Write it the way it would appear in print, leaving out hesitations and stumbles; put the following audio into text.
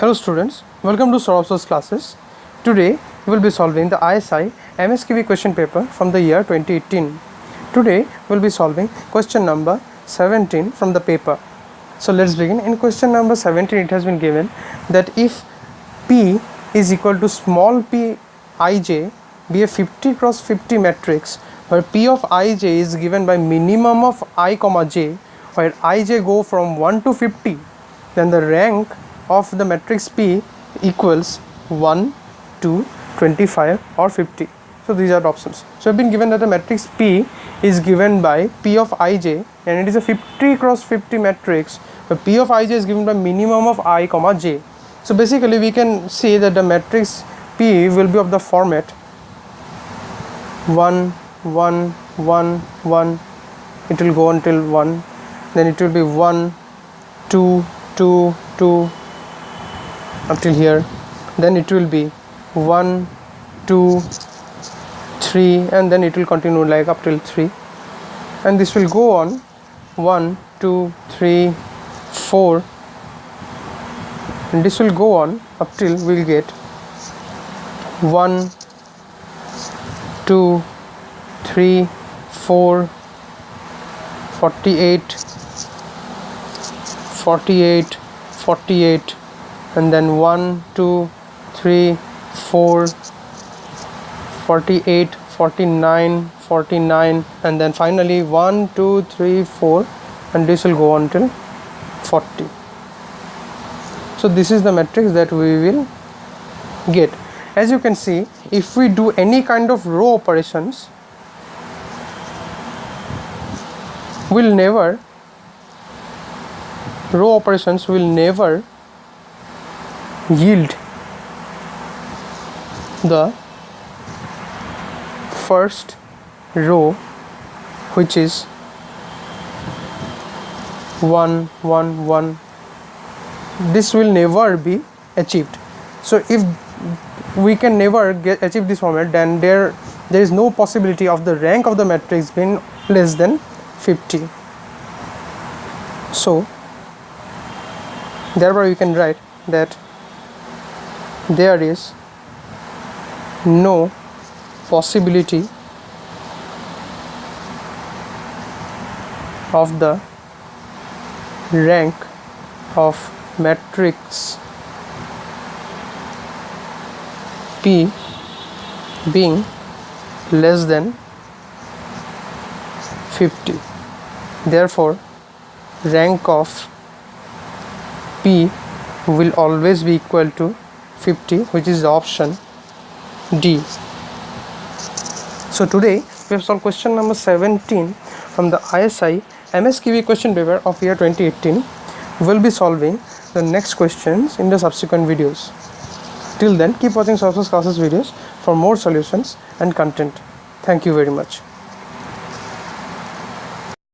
Hello students, welcome to Saurabh's classes. Today we will be solving the ISI MSQB question paper from the year 2018. Today we will be solving question number 17 from the paper. So let's begin. In question number 17 it has been given that if P is equal to small p ij be a 50 cross 50 matrix where P of ij is given by minimum of I comma j, where ij go from 1 to 50, then the rank of the matrix P equals 1, 2, 25 or 50. So these are the options. So I've been given that the matrix P is given by P of ij and it is a 50 cross 50 matrix where P of ij is given by minimum of I comma j. So basically we can see that the matrix P will be of the format 1, 1, 1, 1. It will go until 1, then it will be 1, 2, 2, 2 up till here, then it will be 1, 2, 3 and then it will continue like up till 3, and this will go on 1, 2, 3, 4, and this will go on up till we will get 1, 2, 3, 4, 48, 48, 48, and then 1, 2, 3, 4, 48, 49, 49, and then finally 1, 2, 3, 4, and this will go on till 40. So this is the matrix that we will get. As you can see, if we do any kind of row operations, row operations will never yield the first row, which is 1, 1, 1. This will never be achieved. So if we can never achieve this format, then there is no possibility of the rank of the matrix being less than 50. So therefore we can write that there is no possibility of the rank of matrix P being less than 50. Therefore rank of P will always be equal to 50, which is the option D. So today we have solved question number 17 from the ISI MSQB question paper of year 2018. We will be solving the next questions in the subsequent videos. Till then, keep watching Saurabh's classes videos for more solutions and content. Thank you very much.